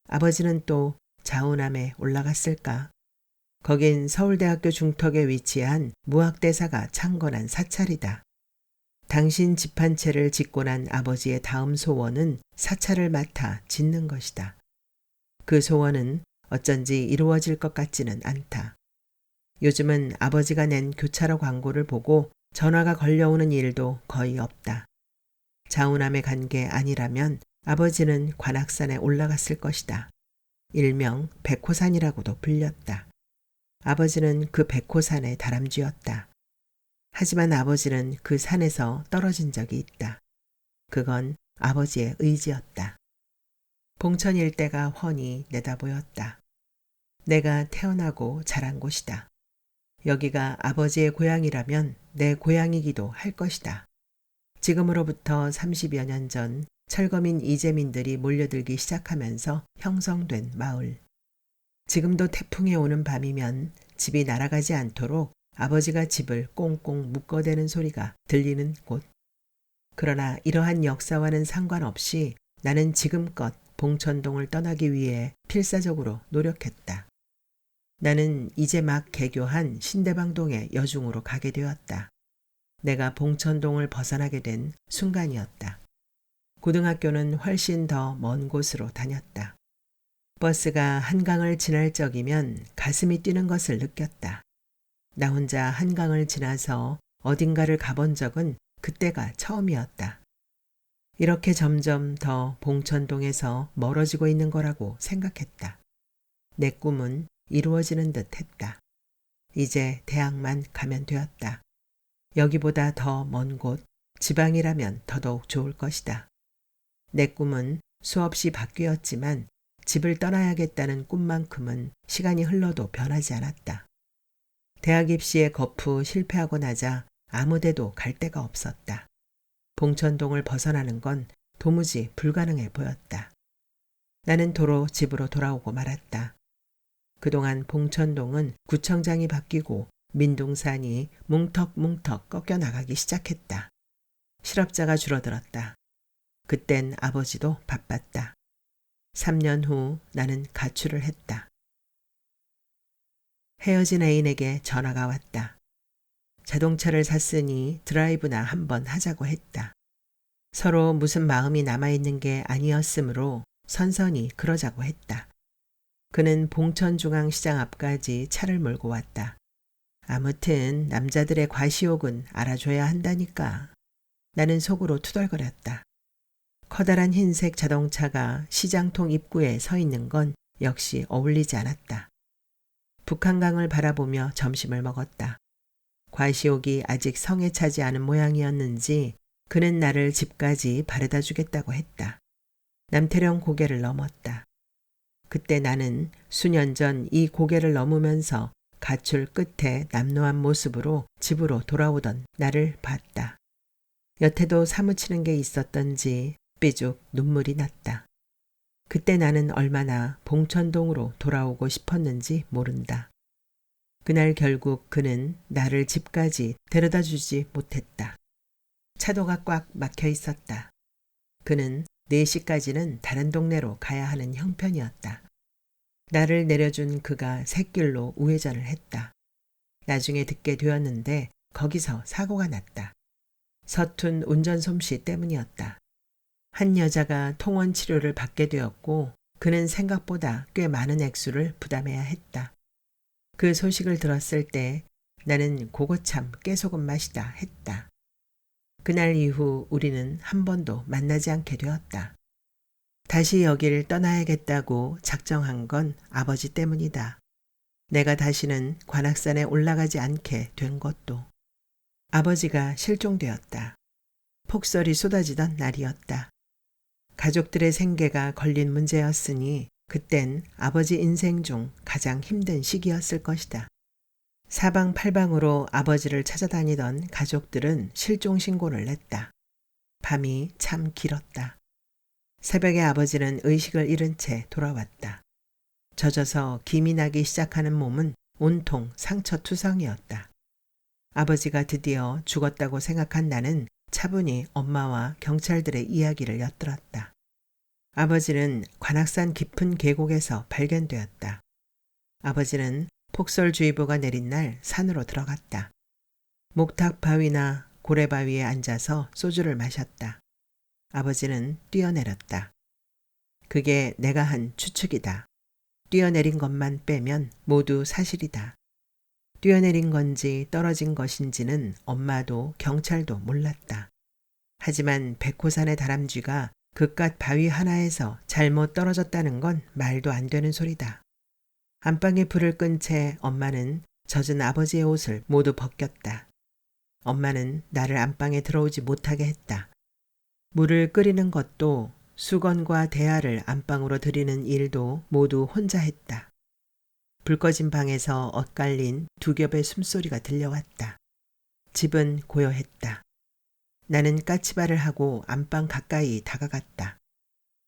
아버지는 또 자우남에 올라갔을까? 거긴 서울대학교 중턱에 위치한 무학대사가 창건한 사찰이다. 당신 집 한 채를 짓고 난 아버지의 다음 소원은 사찰을 맡아 짓는 것이다. 그 소원은 어쩐지 이루어질 것 같지는 않다. 요즘은 아버지가 낸 교차로 광고를 보고 전화가 걸려오는 일도 거의 없다. 자우남에 간 게 아니라면 아버지는 관악산에 올라갔을 것이다. 일명 백호산이라고도 불렸다. 아버지는 그 백호산의 다람쥐였다. 하지만 아버지는 그 산에서 떨어진 적이 있다. 그건 아버지의 의지였다. 봉천 일대가 훤히 내다보였다. 내가 태어나고 자란 곳이다. 여기가 아버지의 고향이라면 내 고향이기도 할 것이다. 지금으로부터 30여 년 전 철거민 이재민들이 몰려들기 시작하면서 형성된 마을. 지금도 태풍이 오는 밤이면 집이 날아가지 않도록 아버지가 집을 꽁꽁 묶어대는 소리가 들리는 곳. 그러나 이러한 역사와는 상관없이 나는 지금껏 봉천동을 떠나기 위해 필사적으로 노력했다. 나는 이제 막 개교한 신대방동의 여중으로 가게 되었다. 내가 봉천동을 벗어나게 된 순간이었다. 고등학교는 훨씬 더 먼 곳으로 다녔다. 버스가 한강을 지날 적이면 가슴이 뛰는 것을 느꼈다. 나 혼자 한강을 지나서 어딘가를 가본 적은 그때가 처음이었다. 이렇게 점점 더 봉천동에서 멀어지고 있는 거라고 생각했다. 내 꿈은 이루어지는 듯 했다. 이제 대학만 가면 되었다. 여기보다 더 먼 곳, 지방이라면 더더욱 좋을 것이다. 내 꿈은 수없이 바뀌었지만 집을 떠나야겠다는 꿈만큼은 시간이 흘러도 변하지 않았다. 대학 입시에 거푸 실패하고 나자 아무데도 갈 데가 없었다. 봉천동을 벗어나는 건 도무지 불가능해 보였다. 나는 도로 집으로 돌아오고 말았다. 그동안 봉천동은 구청장이 바뀌고 민둥산이 뭉턱뭉턱 꺾여나가기 시작했다. 실업자가 줄어들었다. 그땐 아버지도 바빴다. 3년 후 나는 가출을 했다. 헤어진 애인에게 전화가 왔다. 자동차를 샀으니 드라이브나 한번 하자고 했다. 서로 무슨 마음이 남아있는 게 아니었으므로 선선히 그러자고 했다. 그는 봉천중앙시장 앞까지 차를 몰고 왔다. 아무튼 남자들의 과시욕은 알아줘야 한다니까. 나는 속으로 투덜거렸다. 커다란 흰색 자동차가 시장통 입구에 서 있는 건 역시 어울리지 않았다. 북한강을 바라보며 점심을 먹었다. 과시옥이 아직 성에 차지 않은 모양이었는지 그는 나를 집까지 바래다 주겠다고 했다. 남태령 고개를 넘었다. 그때 나는 수년 전 이 고개를 넘으면서 가출 끝에 남노한 모습으로 집으로 돌아오던 나를 봤다. 여태도 사무치는 게 있었던지 삐죽 눈물이 났다. 그때 나는 얼마나 봉천동으로 돌아오고 싶었는지 모른다. 그날 결국 그는 나를 집까지 데려다 주지 못했다. 차도가 꽉 막혀 있었다. 그는 4시까지는 다른 동네로 가야 하는 형편이었다. 나를 내려준 그가 샛길로 우회전을 했다. 나중에 듣게 되었는데 거기서 사고가 났다. 서툰 운전 솜씨 때문이었다. 한 여자가 통원 치료를 받게 되었고 그는 생각보다 꽤 많은 액수를 부담해야 했다. 그 소식을 들었을 때 나는 그거 참 깨소금 맛이다 했다. 그날 이후 우리는 한 번도 만나지 않게 되었다. 다시 여길 떠나야겠다고 작정한 건 아버지 때문이다. 내가 다시는 관악산에 올라가지 않게 된 것도. 아버지가 실종되었다. 폭설이 쏟아지던 날이었다. 가족들의 생계가 걸린 문제였으니 그땐 아버지 인생 중 가장 힘든 시기였을 것이다. 사방팔방으로 아버지를 찾아다니던 가족들은 실종 신고를 냈다. 밤이 참 길었다. 새벽에 아버지는 의식을 잃은 채 돌아왔다. 젖어서 김이 나기 시작하는 몸은 온통 상처투성이었다. 아버지가 드디어 죽었다고 생각한 나는 차분히 엄마와 경찰들의 이야기를 엿들었다. 아버지는 관악산 깊은 계곡에서 발견되었다. 아버지는 폭설주의보가 내린 날 산으로 들어갔다. 목탁 바위나 고래바위에 앉아서 소주를 마셨다. 아버지는 뛰어내렸다. 그게 내가 한 추측이다. 뛰어내린 것만 빼면 모두 사실이다. 뛰어내린 건지 떨어진 것인지는 엄마도 경찰도 몰랐다. 하지만 백호산의 다람쥐가 그깟 바위 하나에서 잘못 떨어졌다는 건 말도 안 되는 소리다. 안방에 불을 끈 채 엄마는 젖은 아버지의 옷을 모두 벗겼다. 엄마는 나를 안방에 들어오지 못하게 했다. 물을 끓이는 것도 수건과 대야를 안방으로 들이는 일도 모두 혼자 했다. 불 꺼진 방에서 엇갈린 두 겹의 숨소리가 들려왔다. 집은 고요했다. 나는 까치발을 하고 안방 가까이 다가갔다.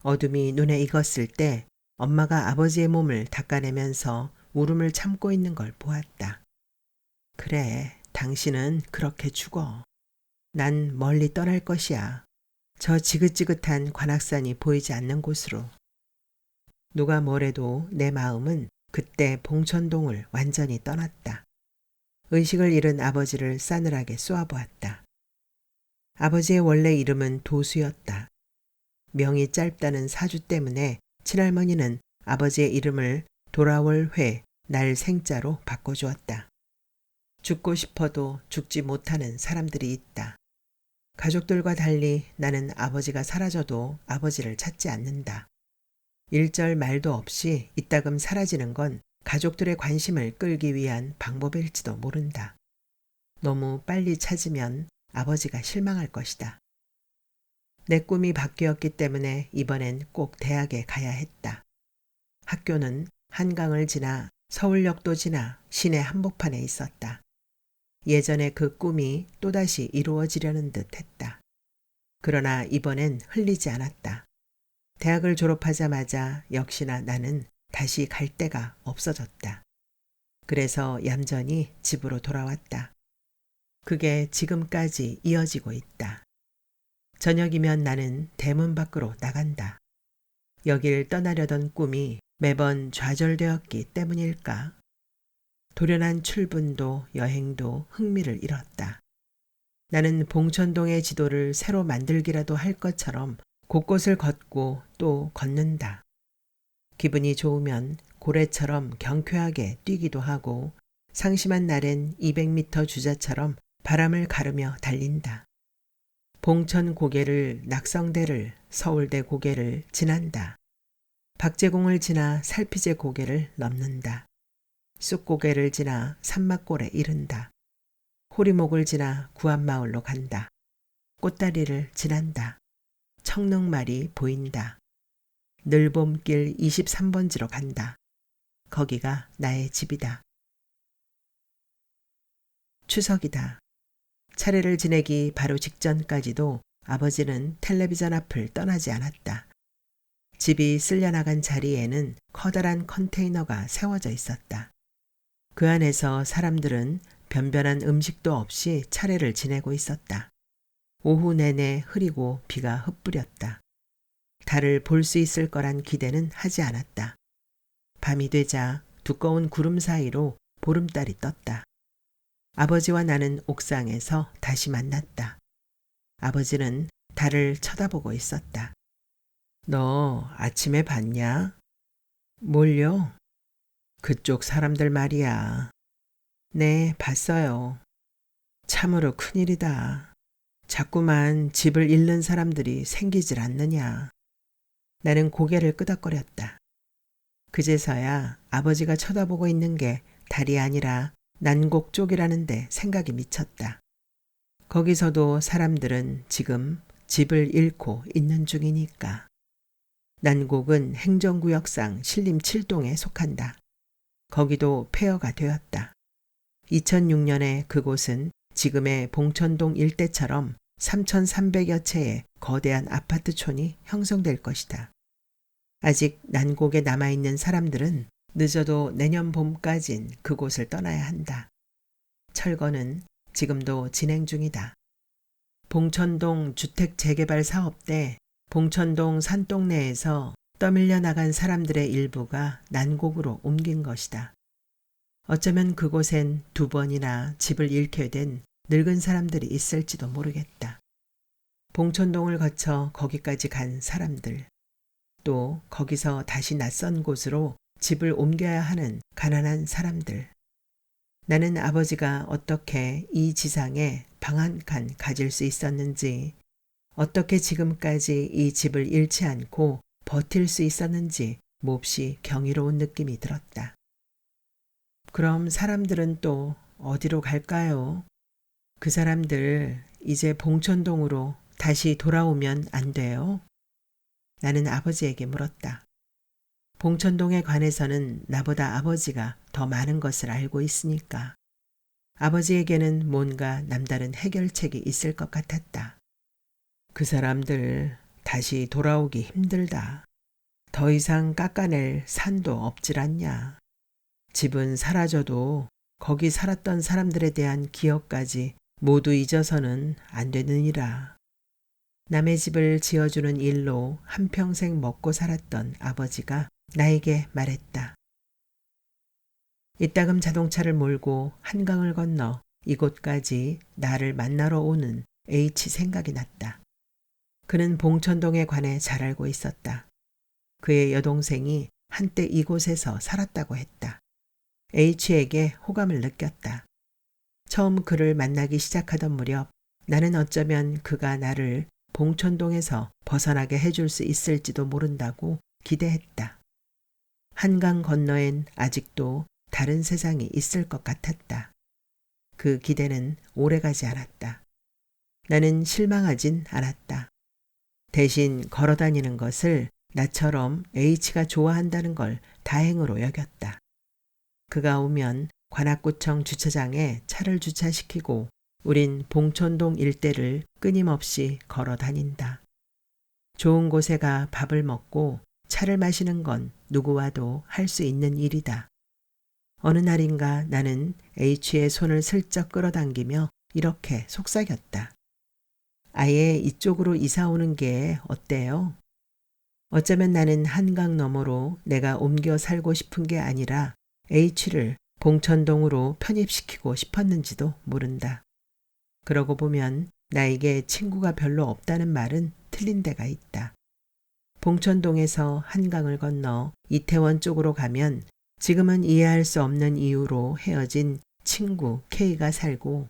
어둠이 눈에 익었을 때 엄마가 아버지의 몸을 닦아내면서 울음을 참고 있는 걸 보았다. 그래, 당신은 그렇게 죽어. 난 멀리 떠날 것이야. 저 지긋지긋한 관악산이 보이지 않는 곳으로. 누가 뭐래도 내 마음은 그때 봉천동을 완전히 떠났다. 의식을 잃은 아버지를 싸늘하게 쏘아보았다. 아버지의 원래 이름은 도수였다. 명이 짧다는 사주 때문에 친할머니는 아버지의 이름을 돌아올 회, 날 생자로 바꿔주었다. 죽고 싶어도 죽지 못하는 사람들이 있다. 가족들과 달리 나는 아버지가 사라져도 아버지를 찾지 않는다. 일절 말도 없이 이따금 사라지는 건 가족들의 관심을 끌기 위한 방법일지도 모른다. 너무 빨리 찾으면 아버지가 실망할 것이다. 내 꿈이 바뀌었기 때문에 이번엔 꼭 대학에 가야 했다. 학교는 한강을 지나 서울역도 지나 시내 한복판에 있었다. 예전에 그 꿈이 또다시 이루어지려는 듯 했다. 그러나 이번엔 흘리지 않았다. 대학을 졸업하자마자 역시나 나는 다시 갈 데가 없어졌다. 그래서 얌전히 집으로 돌아왔다. 그게 지금까지 이어지고 있다. 저녁이면 나는 대문 밖으로 나간다. 여길 떠나려던 꿈이 매번 좌절되었기 때문일까? 돌연한 출분도 여행도 흥미를 잃었다. 나는 봉천동의 지도를 새로 만들기라도 할 것처럼 곳곳을 걷고 또 걷는다. 기분이 좋으면 고래처럼 경쾌하게 뛰기도 하고 상심한 날엔 200m 주자처럼 바람을 가르며 달린다. 봉천 고개를, 낙성대를, 서울대 고개를 지난다. 박제공을 지나 살피제 고개를 넘는다. 쑥고개를 지나 산막골에 이른다. 호리목을 지나 구암마을로 간다. 꽃다리를 지난다. 청릉말이 보인다. 늘봄길 23번지로 간다. 거기가 나의 집이다. 추석이다. 차례를 지내기 바로 직전까지도 아버지는 텔레비전 앞을 떠나지 않았다. 집이 쓸려나간 자리에는 커다란 컨테이너가 세워져 있었다. 그 안에서 사람들은 변변한 음식도 없이 차례를 지내고 있었다. 오후 내내 흐리고 비가 흩뿌렸다. 달을 볼 수 있을 거란 기대는 하지 않았다. 밤이 되자 두꺼운 구름 사이로 보름달이 떴다. 아버지와 나는 옥상에서 다시 만났다. 아버지는 달을 쳐다보고 있었다. 너 아침에 봤냐? 뭘요? 그쪽 사람들 말이야. 네, 봤어요. 참으로 큰일이다. 자꾸만 집을 잃는 사람들이 생기질 않느냐. 나는 고개를 끄덕거렸다. 그제서야 아버지가 쳐다보고 있는 게 달이 아니라 난곡 쪽이라는데 생각이 미쳤다. 거기서도 사람들은 지금 집을 잃고 있는 중이니까. 난곡은 행정구역상 신림 7동에 속한다. 거기도 폐허가 되었다. 2006년에 그곳은 지금의 봉천동 일대처럼 3,300여 채의 거대한 아파트촌이 형성될 것이다. 아직 난곡에 남아있는 사람들은 늦어도 내년 봄까진 그곳을 떠나야 한다. 철거는 지금도 진행 중이다. 봉천동 주택 재개발 사업 때 봉천동 산동네에서 떠밀려 나간 사람들의 일부가 난곡으로 옮긴 것이다. 어쩌면 그곳엔 2번이나 집을 잃게 된 늙은 사람들이 있을지도 모르겠다. 봉천동을 거쳐 거기까지 간 사람들, 또 거기서 다시 낯선 곳으로 집을 옮겨야 하는 가난한 사람들. 나는 아버지가 어떻게 이 지상에 방 한 칸 가질 수 있었는지, 어떻게 지금까지 이 집을 잃지 않고 버틸 수 있었는지 몹시 경이로운 느낌이 들었다. 그럼 사람들은 또 어디로 갈까요? 그 사람들 이제 봉천동으로 다시 돌아오면 안 돼요? 나는 아버지에게 물었다. 봉천동에 관해서는 나보다 아버지가 더 많은 것을 알고 있으니까. 아버지에게는 뭔가 남다른 해결책이 있을 것 같았다. 그 사람들 다시 돌아오기 힘들다. 더 이상 깎아낼 산도 없질 않냐. 집은 사라져도 거기 살았던 사람들에 대한 기억까지 모두 잊어서는 안 되느니라. 남의 집을 지어주는 일로 한평생 먹고 살았던 아버지가 나에게 말했다. 이따금 자동차를 몰고 한강을 건너 이곳까지 나를 만나러 오는 H 생각이 났다. 그는 봉천동에 관해 잘 알고 있었다. 그의 여동생이 한때 이곳에서 살았다고 했다. H에게 호감을 느꼈다. 처음 그를 만나기 시작하던 무렵 나는 어쩌면 그가 나를 봉천동에서 벗어나게 해줄 수 있을지도 모른다고 기대했다. 한강 건너엔 아직도 다른 세상이 있을 것 같았다. 그 기대는 오래가지 않았다. 나는 실망하진 않았다. 대신 걸어다니는 것을 나처럼 H가 좋아한다는 걸 다행으로 여겼다. 그가 오면 관악구청 주차장에 차를 주차시키고 우린 봉천동 일대를 끊임없이 걸어 다닌다. 좋은 곳에 가 밥을 먹고 차를 마시는 건 누구와도 할 수 있는 일이다. 어느 날인가 나는 H의 손을 슬쩍 끌어당기며 이렇게 속삭였다. 아예 이쪽으로 이사 오는 게 어때요? 어쩌면 나는 한강 너머로 내가 옮겨 살고 싶은 게 아니라 H를 봉천동으로 편입시키고 싶었는지도 모른다. 그러고 보면 나에게 친구가 별로 없다는 말은 틀린 데가 있다. 봉천동에서 한강을 건너 이태원 쪽으로 가면 지금은 이해할 수 없는 이유로 헤어진 친구 K가 살고,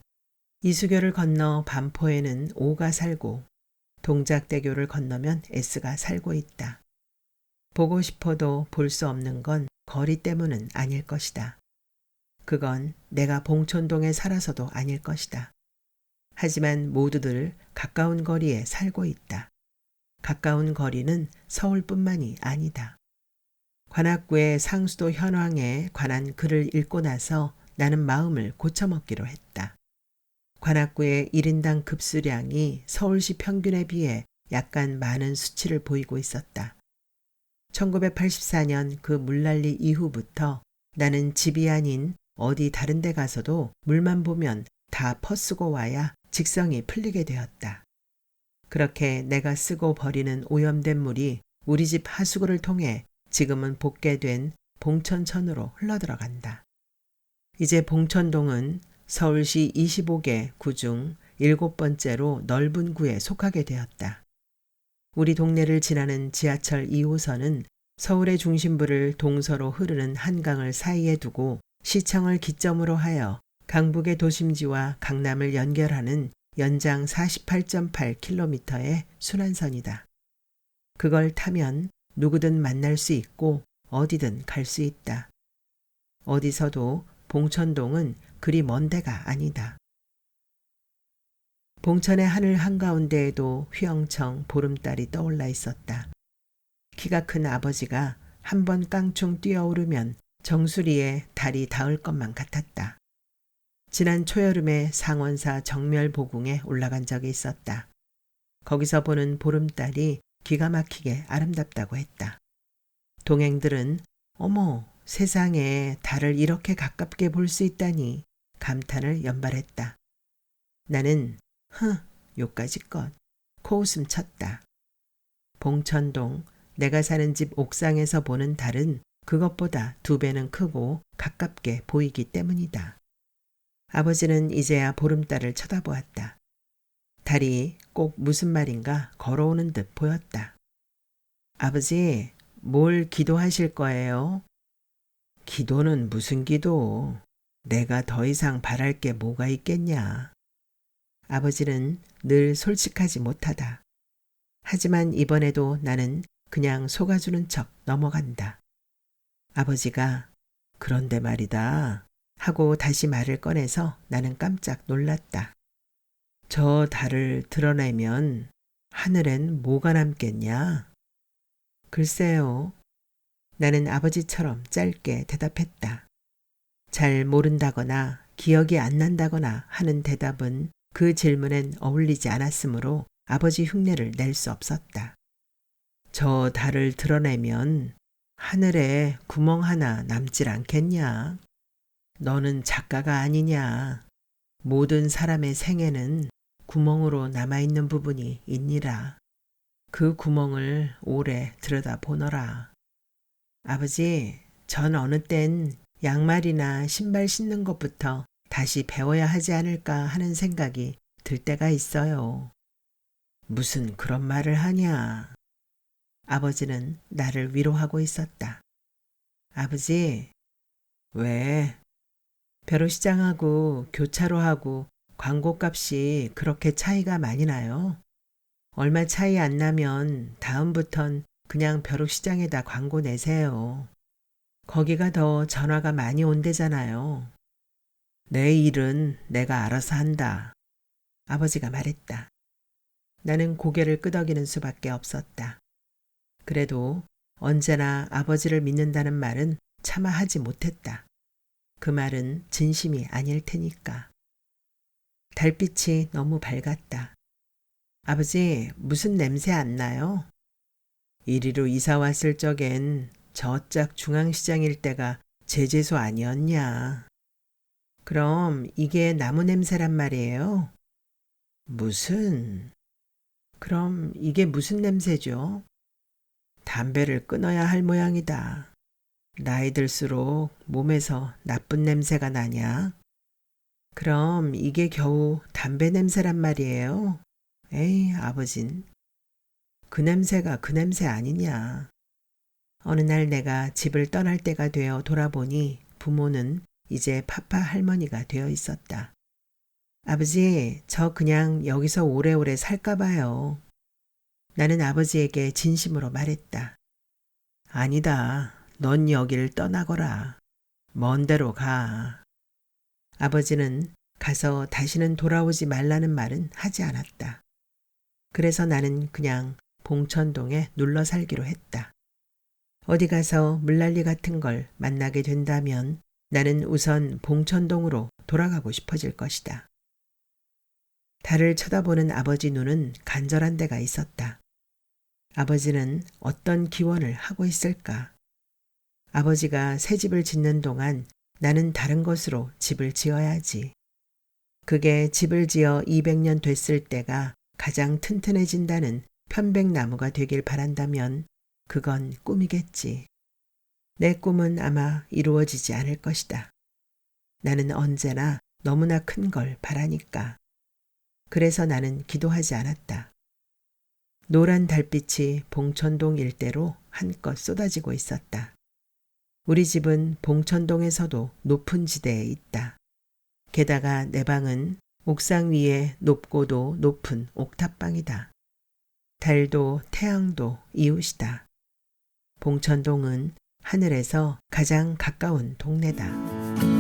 이수교를 건너 반포에는 O가 살고, 동작대교를 건너면 S가 살고 있다. 보고 싶어도 볼 수 없는 건 거리 때문은 아닐 것이다. 그건 내가 봉천동에 살아서도 아닐 것이다. 하지만 모두들 가까운 거리에 살고 있다. 가까운 거리는 서울뿐만이 아니다. 관악구의 상수도 현황에 관한 글을 읽고 나서 나는 마음을 고쳐먹기로 했다. 관악구의 1인당 급수량이 서울시 평균에 비해 약간 많은 수치를 보이고 있었다. 1984년 그 물난리 이후부터 나는 집이 아닌 어디 다른 데 가서도 물만 보면 다 퍼쓰고 와야 직성이 풀리게 되었다. 그렇게 내가 쓰고 버리는 오염된 물이 우리 집 하수구를 통해 지금은 복개된 봉천천으로 흘러들어간다. 이제 봉천동은 서울시 25개 구 중 7번째로 넓은 구에 속하게 되었다. 우리 동네를 지나는 지하철 2호선은 서울의 중심부를 동서로 흐르는 한강을 사이에 두고 시청을 기점으로 하여 강북의 도심지와 강남을 연결하는 연장 48.8km의 순환선이다. 그걸 타면 누구든 만날 수 있고 어디든 갈 수 있다. 어디서도 봉천동은 그리 먼 데가 아니다. 봉천의 하늘 한가운데에도 휘영청 보름달이 떠올라 있었다. 키가 큰 아버지가 한번 깡충 뛰어오르면 정수리에 달이 닿을 것만 같았다. 지난 초여름에 상원사 정멸보궁에 올라간 적이 있었다. 거기서 보는 보름달이 기가 막히게 아름답다고 했다. 동행들은 어머, 세상에 달을 이렇게 가깝게 볼 수 있다니 감탄을 연발했다. 나는 요까지껏 코웃음 쳤다. 봉천동, 내가 사는 집 옥상에서 보는 달은 그것보다 2배는 크고 가깝게 보이기 때문이다. 아버지는 이제야 보름달을 쳐다보았다. 달이 꼭 무슨 말인가 걸어오는 듯 보였다. 아버지, 뭘 기도하실 거예요? 기도는 무슨 기도? 내가 더 이상 바랄 게 뭐가 있겠냐. 아버지는 늘 솔직하지 못하다. 하지만 이번에도 나는 그냥 속아주는 척 넘어간다. 아버지가 그런데 말이다 하고 다시 말을 꺼내서 나는 깜짝 놀랐다. 저 달을 드러내면 하늘엔 뭐가 남겠냐? 글쎄요. 나는 아버지처럼 짧게 대답했다. 잘 모른다거나 기억이 안 난다거나 하는 대답은 그 질문엔 어울리지 않았으므로 아버지 흉내를 낼 수 없었다. 저 달을 드러내면 하늘에 구멍 하나 남질 않겠냐? 너는 작가가 아니냐? 모든 사람의 생애는 구멍으로 남아있는 부분이 있니라. 그 구멍을 오래 들여다보너라. 아버지, 전 어느 땐 양말이나 신발 신는 것부터 다시 배워야 하지 않을까 하는 생각이 들 때가 있어요. 무슨 그런 말을 하냐? 아버지는 나를 위로하고 있었다. 아버지, 왜? 벼룩시장하고 교차로하고 광고값이 그렇게 차이가 많이 나요? 얼마 차이 안 나면 다음부턴 그냥 벼룩시장에다 광고 내세요. 거기가 더 전화가 많이 온대잖아요. 내 일은 내가 알아서 한다. 아버지가 말했다. 나는 고개를 끄덕이는 수밖에 없었다. 그래도 언제나 아버지를 믿는다는 말은 차마 하지 못했다. 그 말은 진심이 아닐 테니까. 달빛이 너무 밝았다. 아버지, 무슨 냄새 안 나요? 이리로 이사 왔을 적엔 저짝 중앙시장일 때가 제재소 아니었냐. 그럼 이게 나무 냄새란 말이에요? 무슨? 그럼 이게 무슨 냄새죠? 담배를 끊어야 할 모양이다. 나이 들수록 몸에서 나쁜 냄새가 나냐? 그럼 이게 겨우 담배 냄새란 말이에요? 에이, 아버진. 그 냄새가 그 냄새 아니냐. 어느 날 내가 집을 떠날 때가 되어 돌아보니 부모는 이제 파파 할머니가 되어 있었다. 아버지, 저 그냥 여기서 오래오래 살까 봐요. 나는 아버지에게 진심으로 말했다. 아니다. 넌 여길 떠나거라. 먼 데로 가. 아버지는 가서 다시는 돌아오지 말라는 말은 하지 않았다. 그래서 나는 그냥 봉천동에 눌러 살기로 했다. 어디 가서 물난리 같은 걸 만나게 된다면 나는 우선 봉천동으로 돌아가고 싶어질 것이다. 달을 쳐다보는 아버지 눈은 간절한 데가 있었다. 아버지는 어떤 기원을 하고 있을까? 아버지가 새 집을 짓는 동안 나는 다른 곳으로 집을 지어야지. 그게 집을 지어 200년 됐을 때가 가장 튼튼해진다는 편백나무가 되길 바란다면 그건 꿈이겠지. 내 꿈은 아마 이루어지지 않을 것이다. 나는 언제나 너무나 큰 걸 바라니까. 그래서 나는 기도하지 않았다. 노란 달빛이 봉천동 일대로 한껏 쏟아지고 있었다. 우리 집은 봉천동에서도 높은 지대에 있다. 게다가 내 방은 옥상 위에 높고도 높은 옥탑방이다. 달도 태양도 이웃이다. 봉천동은 하늘에서 가장 가까운 동네다.